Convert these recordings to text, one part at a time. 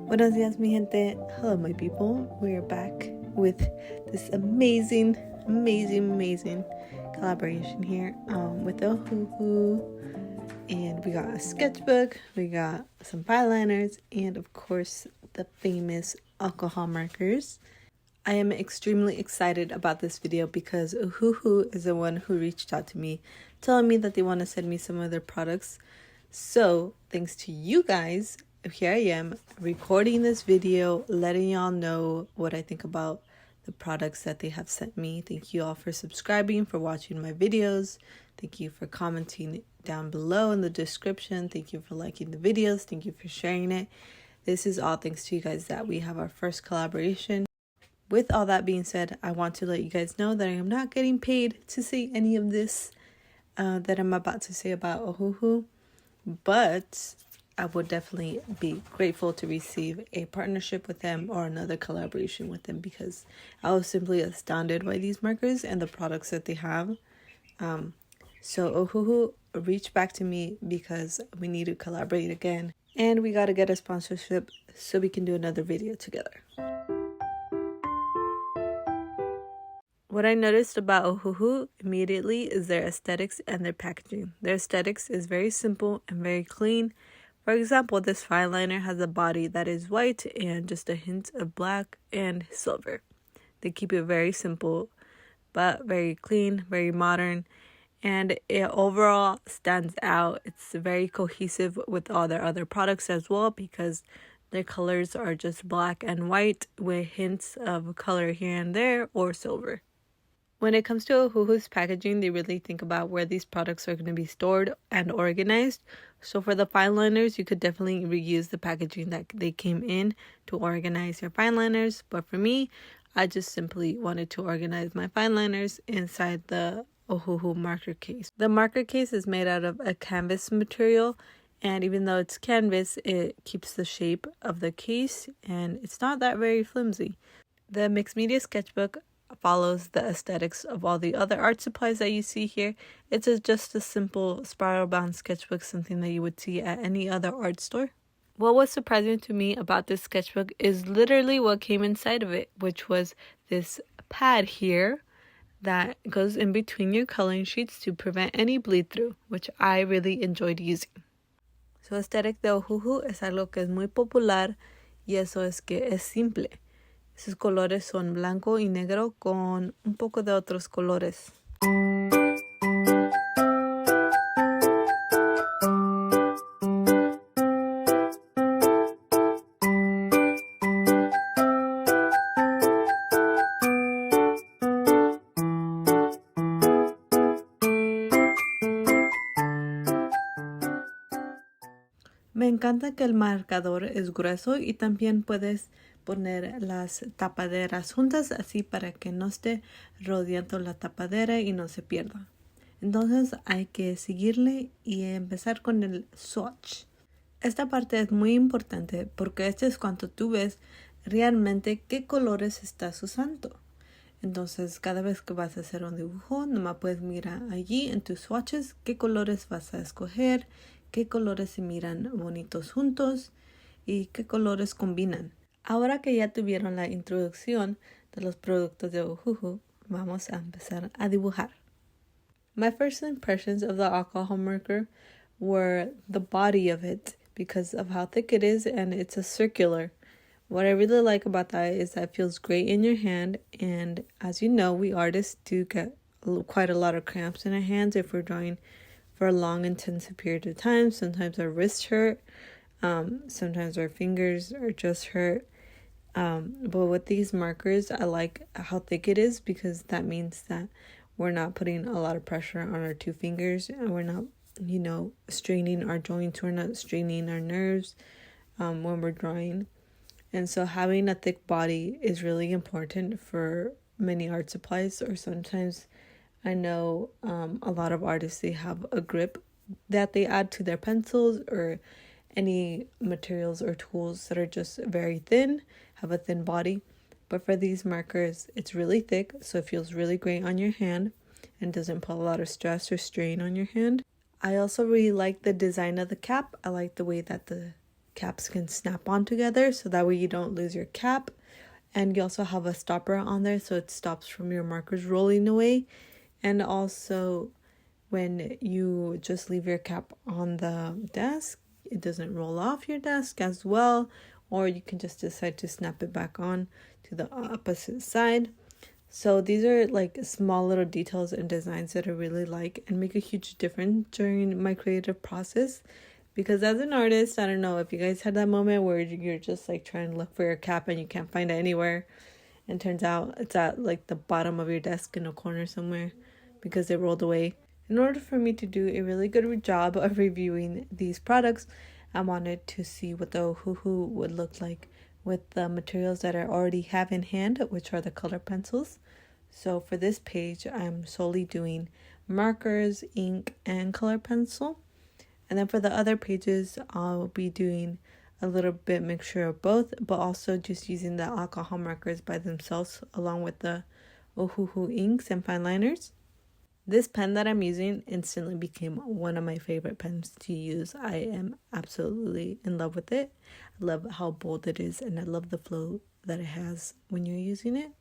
Buenos días, mi gente. Hello, my people. We're back with this amazing collaboration here with Ohuhu. And we got a sketchbook, we got some eyeliners, and of course, the famous alcohol markers. I am extremely excited about this video because Ohuhu is the one who reached out to me, telling me that they want to send me some of their products. So, thanks to you guys, here I am recording this video, letting y'all know what I think about the products that they have sent me. Thank you all for subscribing, for watching my videos. Thank you for commenting down below in the description. Thank you for liking the videos. Thank you for sharing it. This is all thanks to you guys that we have our first collaboration. With all that being said, I want to let you guys know that I am not getting paid to say any of this that I'm about to say about Ohuhu, but I would definitely be grateful to receive a partnership with them or another collaboration with them because I was simply astounded by these markers and the products that they have. So Ohuhu reached back to me because we need to collaborate again and we got to get a sponsorship so we can do another video together. What I noticed about Ohuhu immediately is their aesthetics and their packaging. Their aesthetics is very simple and very clean. For example, this fine liner has a body that is white and just a hint of black and silver. They keep it very simple, but very clean, very modern, and it overall stands out. It's very cohesive with all their other products as well because their colors are just black and white with hints of color here and there or silver. When it comes to Ohuhu's packaging, they really think about where these products are going to be stored and organized. So for the fine liners, you could definitely reuse the packaging that they came in to organize your fine liners. But for me, I just simply wanted to organize my fine liners inside the Ohuhu marker case. The marker case is made out of a canvas material, and even though it's canvas, it keeps the shape of the case, and it's not that very flimsy. The mixed media sketchbook follows the aesthetics of all the other art supplies that you see here. It's just a simple spiral bound sketchbook, something that you would see at any other art store. What was surprising to me about this sketchbook is literally what came inside of it, which was this pad here that goes in between your coloring sheets to prevent any bleed through, which I really enjoyed using. Su aesthetic de Ohuhu es algo que es muy popular y eso es que es simple. Sus colores son blanco y negro con un poco de otros colores. Me encanta que el marcador es grueso y también puedes poner las tapaderas juntas así para que no esté rodeando la tapadera y no se pierda. Entonces hay que seguirle y empezar con el swatch. Esta parte es muy importante porque este es cuando tú ves realmente qué colores estás usando. Entonces cada vez que vas a hacer un dibujo, nomás puedes mirar allí en tus swatches qué colores vas a escoger, qué colores se miran bonitos juntos y qué colores combinan. Ahora que ya tuvieron la introducción de los productos de Ohuhu, vamos a empezar a dibujar. My first impressions of the alcohol marker were the body of it because of how thick it is and it's a circular. What I really like about that is that it feels great in your hand, and as you know, we artists do get quite a lot of cramps in our hands if we're drawing for a long intensive period of time. Sometimes our wrists hurt, sometimes our fingers are just hurt. But with these markers, I like how thick it is because that means that we're not putting a lot of pressure on our two fingers and we're not, straining our joints. We're not straining our nerves when we're drawing. And so having a thick body is really important for many art supplies, or sometimes I know a lot of artists, they have a grip that they add to their pencils or any materials or tools that are just very thin, have a thin body. But for these markers, it's really thick, so it feels really great on your hand and doesn't put a lot of stress or strain on your hand. I also really like the design of the cap. I like the way that the caps can snap on together, so that way you don't lose your cap. And you also have a stopper on there, so it stops from your markers rolling away. And also, when you just leave your cap on the desk, it doesn't roll off your desk as well. Or you can just decide to snap it back on to the opposite side. So these are like small little details and designs that I really like and make a huge difference during my creative process. Because as an artist, I don't know if you guys had that moment where you're just like trying to look for your cap and you can't find it anywhere. And turns out it's at like the bottom of your desk in a corner somewhere because it rolled away. In order for me to do a really good job of reviewing these products, I wanted to see what the Ohuhu would look like with the materials that I already have in hand, which are the color pencils. So for this page, I'm solely doing markers, ink, and color pencil. And then for the other pages, I'll be doing a little bit mixture of both, but also just using the alcohol markers by themselves along with the Ohuhu inks and fine liners. This pen that I'm using instantly became one of my favorite pens to use. I am absolutely in love with it. I love how bold it is, and I love the flow that it has when you're using it.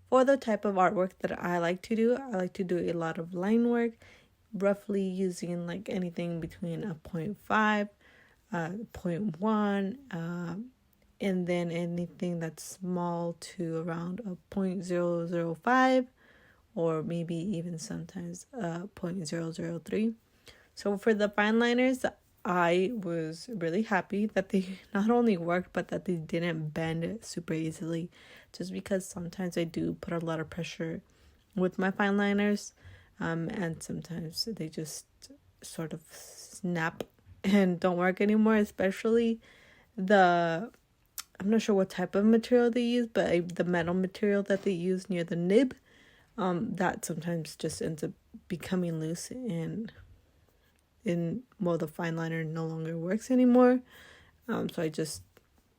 For the type of artwork that I like to do a lot of line work, roughly using like anything between a 0.5, 0.1, and then anything that's small to around a 0.005, or maybe even sometimes 0.003. So for the fine liners, I was really happy that they not only worked, but that they didn't bend super easily, just because sometimes I do put a lot of pressure with my fine liners, and sometimes they just sort of snap and don't work anymore, especially I'm not sure what type of material they use, but the metal material that they use near the nib, that sometimes just ends up becoming loose, and the fine liner no longer works anymore. So I just,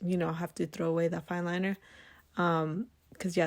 have to throw away that fine liner. Because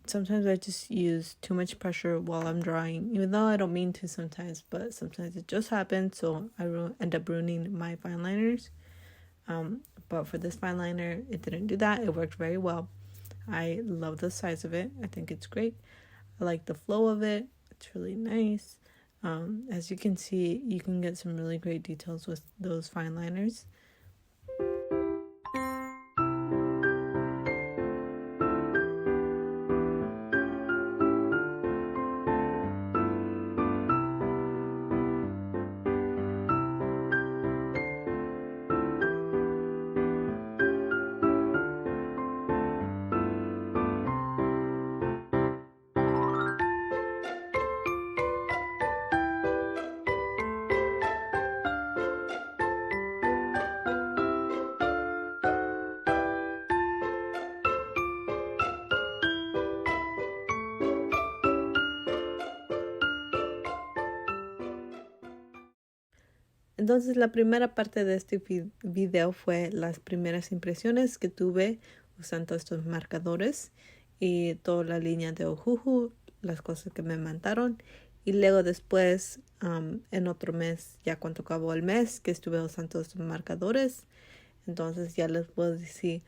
sometimes I just use too much pressure while I'm drawing, even though I don't mean to sometimes, but sometimes it just happens. So I end up ruining my fine liners. But for this fine liner, it didn't do that. It worked very well. I love the size of it. I think it's great. I like the flow of it. It's really nice. As you can see, you can get some really great details with those fine liners. Entonces la primera parte de este video fue las primeras impresiones que tuve usando estos marcadores y toda la línea de Ohuhu, las cosas que me mandaron. Y luego después, en otro mes, ya cuando acabó el mes que estuve usando estos marcadores, entonces ya les puedo decir,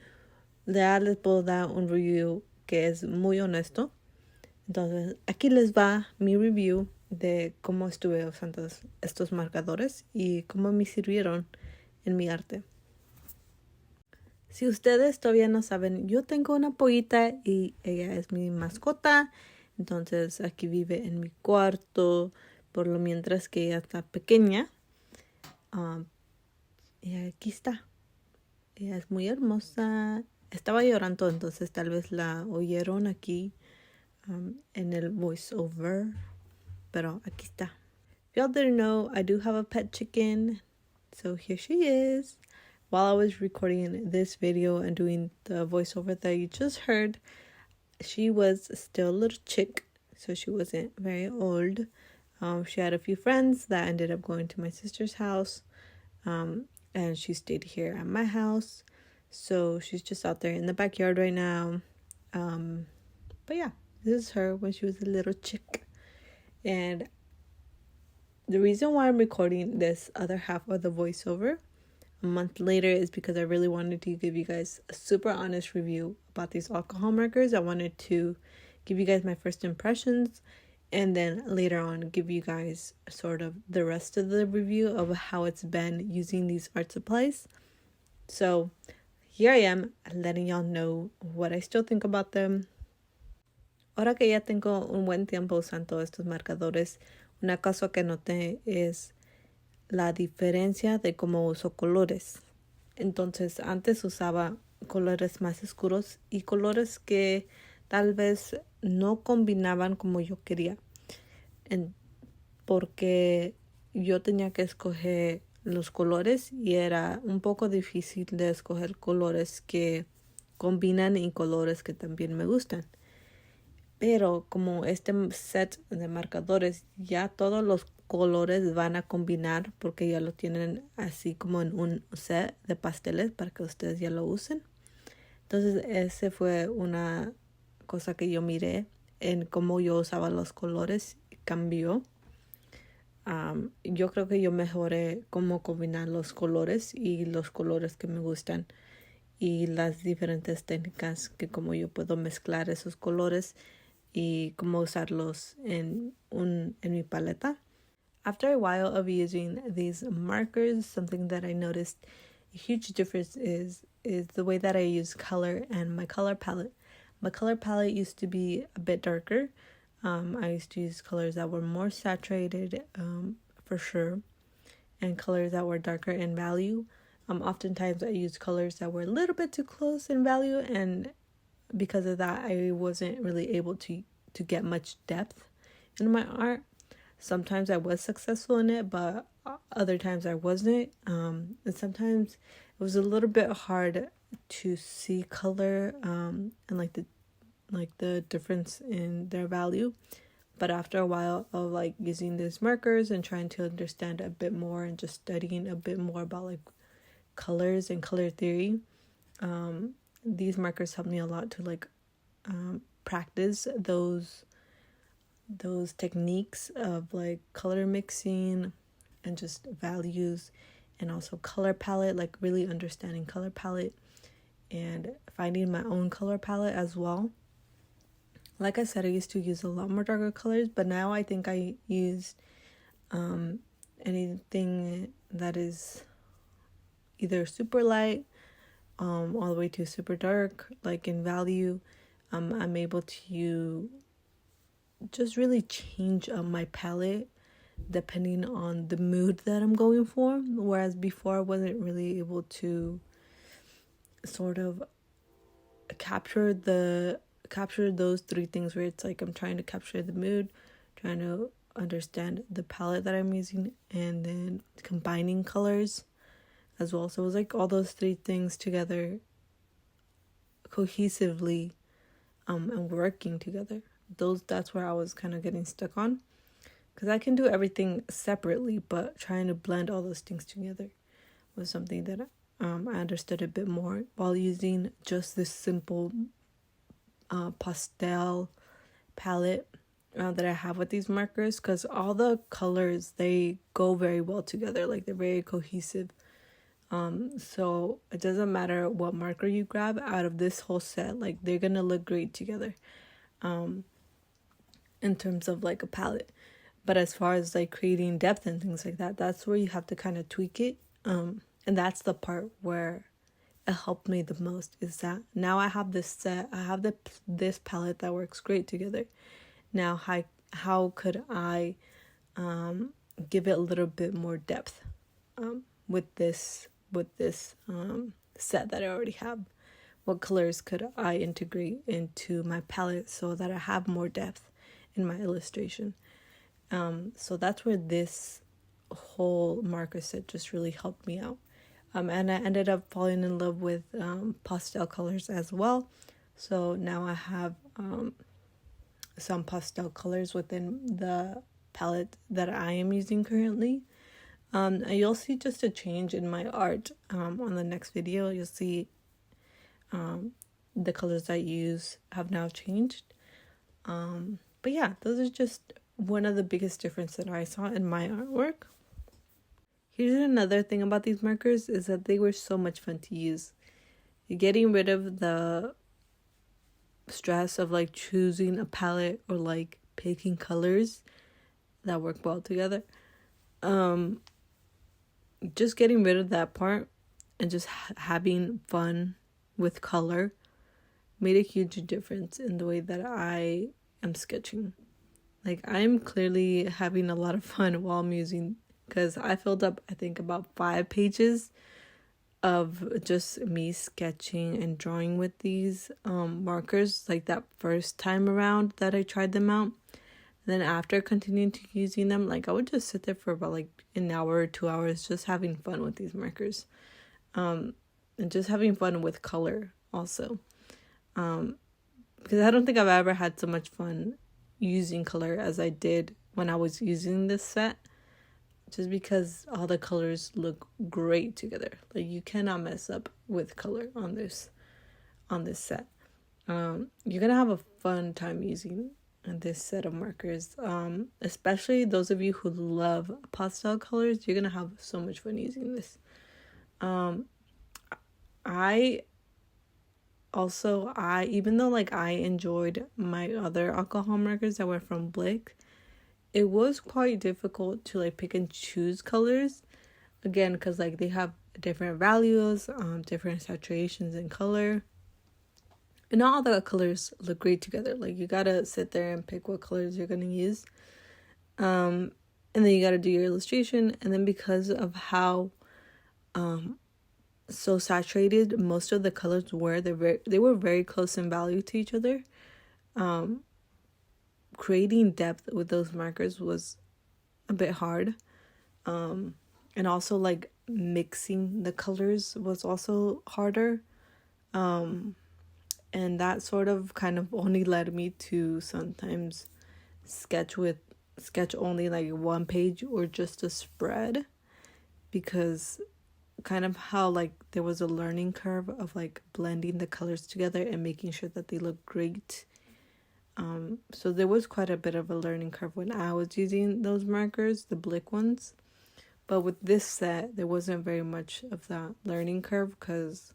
ya les puedo dar un review que es muy honesto. Entonces aquí les va mi review de cómo estuve usando estos marcadores y cómo me sirvieron en mi arte. Si ustedes todavía no saben, yo tengo una pollita y ella es mi mascota. Entonces aquí vive en mi cuarto por lo mientras que ella está pequeña. Y aquí está. Ella es muy hermosa. Estaba llorando, entonces tal vez la oyeron aquí en el voiceover. Pero aquí está. If y'all didn't know, I do have a pet chicken. So here she is. While I was recording this video and doing the voiceover that you just heard, she was still a little chick. So she wasn't very old. She had a few friends that ended up going to my sister's house. And she stayed here at my house. So she's just out there in the backyard right now. But yeah, this is her when she was a little chick. And The reason why I'm recording this other half of the voiceover a month later is because I really wanted to give you guys a super honest review about these alcohol markers. I wanted to give you guys my first impressions and then later on give you guys sort of the rest of the review of how it's been using these art supplies. So here I am letting y'all know what I still think about them. Ahora que ya tengo un buen tiempo usando estos marcadores, una cosa que noté es la diferencia de cómo uso colores. Entonces antes usaba colores más oscuros y colores que tal vez no combinaban como yo quería. Porque yo tenía que escoger los colores y era un poco difícil de escoger colores que combinan y colores que también me gustan. Pero como este set de marcadores, ya todos los colores van a combinar porque ya lo tienen así como en un set de pasteles para que ustedes ya lo usen. Entonces ese fue una cosa que yo miré en cómo yo usaba los colores, cambió. Yo creo que yo mejoré cómo combinar los colores y los colores que me gustan y las diferentes técnicas que como yo puedo mezclar esos colores y cómo usarlos en mi paleta. After a while of using these markers, something that I noticed a huge difference is the way that I use color and my color palette. My color palette used to be a bit darker. I used to use colors that were more saturated, for sure, and colors that were darker in value. Oftentimes I used colors that were a little bit too close in value, and because of that, I wasn't really able to get much depth in my art. Sometimes I was successful in it, but other times I wasn't. And sometimes it was a little bit hard to see color and like the difference in their value. But after a while of like using these markers and trying to understand a bit more and just studying a bit more about like colors and color theory, these markers helped me a lot to like practice those techniques of like color mixing and just values, and also color palette, like really understanding color palette and finding my own color palette as well. Like I said, I used to use a lot more darker colors, but now I think I use anything that is either super light all the way to super dark, like in value. I'm able to just really change my palette depending on the mood that I'm going for, whereas before I wasn't really able to sort of capture those three things, where it's like I'm trying to capture the mood, trying to understand the palette that I'm using, and then combining colors as well. So it was like all those three things together cohesively and working together. That's where I was kind of getting stuck on, because I can do everything separately, but trying to blend all those things together was something that I understood a bit more while using just this simple pastel palette that I have with these markers, because all the colors, they go very well together, like they're very cohesive. So it doesn't matter what marker you grab out of this whole set, like they're gonna look great together in terms of like a palette. But as far as like creating depth and things like that, that's where you have to kind of tweak it, and that's the part where it helped me the most, is that now I have this set, I have this palette that works great together. Now how could I give it a little bit more depth with this set that I already have? What colors could I integrate into my palette so that I have more depth in my illustration? So that's where this whole marker set just really helped me out. And I ended up falling in love with pastel colors as well. So now I have some pastel colors within the palette that I am using currently. And you'll see just a change in my art on the next video. You'll see the colors I use have now changed. But yeah, those are just one of the biggest differences that I saw in my artwork. Here's another thing about these markers is that they were so much fun to use. Getting rid of the stress of like choosing a palette or like picking colors that work well together. Just getting rid of that part and just having fun with color made a huge difference in the way that I am sketching. Like, I'm clearly having a lot of fun while I'm using, because I filled up, I think, about 5 pages of just me sketching and drawing with these markers, like that first time around that I tried them out. Then after continuing to using them, like I would just sit there for about like an hour or 2 hours just having fun with these markers. And just having fun with color also. Because I don't think I've ever had so much fun using color as I did when I was using this set. Just because all the colors look great together. Like, you cannot mess up with color on this set. You're gonna have a fun time using this set of markers. Especially those of you who love pastel colors, you're gonna have so much fun using this. I even though like I enjoyed my other alcohol markers that were from Blick, it was quite difficult to like pick and choose colors, again, because like they have different values, different saturations in color, and not all the colors look great together. Like, you gotta sit there and pick what colors you're gonna use, and then you gotta do your illustration. And then because of how so saturated most of the colors were, they were very close in value to each other. Creating depth with those markers was a bit hard. And also like mixing the colors was also harder. And that sort of kind of only led me to sometimes sketch only like one page or just a spread, because kind of how like there was a learning curve of like blending the colors together and making sure that they look great. So there was quite a bit of a learning curve when I was using those markers, the Blick ones. But with this set, there wasn't very much of that learning curve, because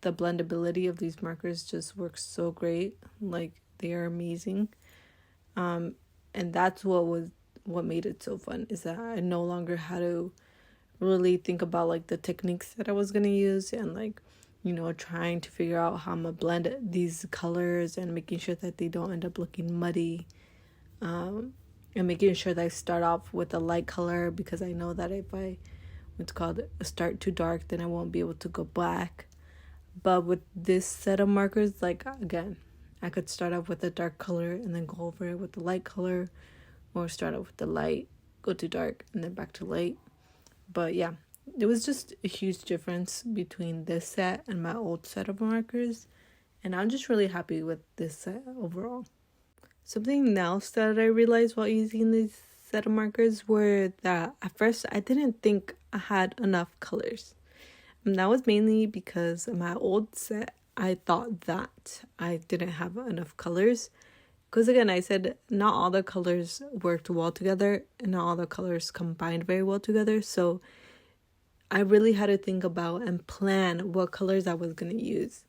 the blendability of these markers just works so great. Like, they are amazing. And that's what made it so fun, is that I no longer had to really think about like the techniques that I was gonna use, and like, trying to figure out how I'm gonna blend these colors and making sure that they don't end up looking muddy, and making sure that I start off with a light color, because I know that if I start too dark, then I won't be able to go black. But with this set of markers, like, again, I could start off with a dark color and then go over it with the light color, or start off with the light, go to dark, and then back to light. But yeah, it was just a huge difference between this set and my old set of markers, and I'm just really happy with this set overall. Something else that I realized while using this set of markers were that at first I didn't think I had enough colors. And that was mainly because my old set, I thought that I didn't have enough colors. Because again, I said not all the colors worked well together, and not all the colors combined very well together. So I really had to think about and plan what colors I was going to use.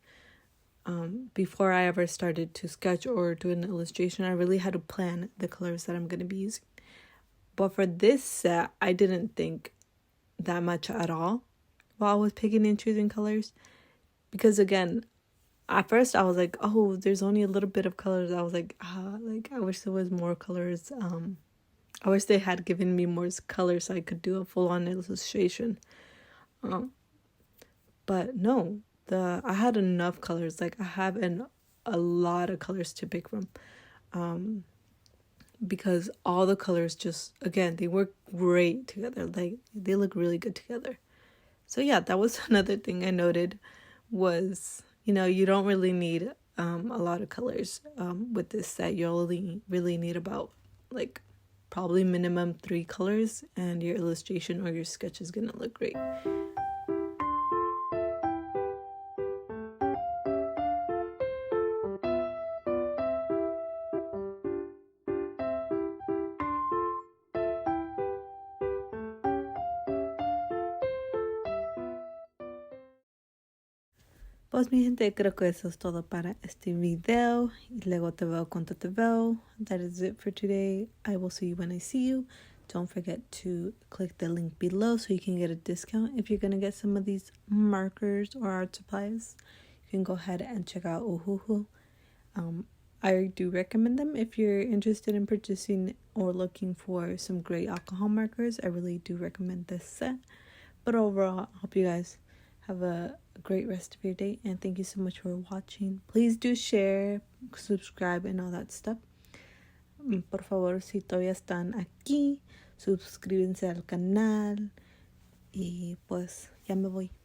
Before I ever started to sketch or do an illustration, I really had to plan the colors that I'm going to be using. But for this set, I didn't think that much at all while I was picking and choosing colors. Because again, at first I was like, oh, there's only a little bit of colors. I was like, I wish there was more colors. I wish they had given me more colors so I could do a full-on illustration. But no, I had enough colors. Like, I have a lot of colors to pick from. Because all the colors just, again, they work great together. Like, they look really good together. So yeah, that was another thing I noted was, you don't really need a lot of colors with this set. You only really need about like probably minimum 3 colors, and your illustration or your sketch is gonna look great. Pues mi gente, creo que eso es todo para este video. Y luego te veo cuando te veo. That is it for today. I will see you when I see you. Don't forget to click the link below so you can get a discount. If you're going to get some of these markers or art supplies, you can go ahead and check out Ohuhu. I do recommend them if you're interested in purchasing or looking for some great alcohol markers. I really do recommend this set. But overall, I hope you guys have a great rest of your day, and thank you so much for watching. Please do share, subscribe, and all that stuff. Por favor, si todavía están aquí, suscríbanse al canal. Y pues ya me voy.